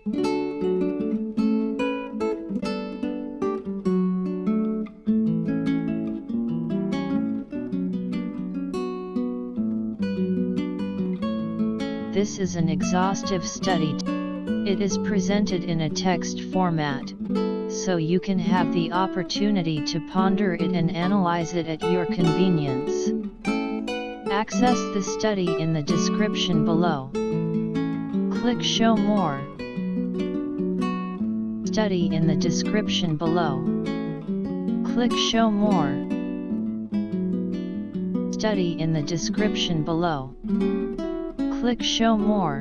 This is an exhaustive study. It is presented in a text format, so you can have the opportunity to ponder it and analyze it at your convenience. Access the study in the description below. Click Show More. Study in the description below. Click Show More. Study in the description below. Click Show More.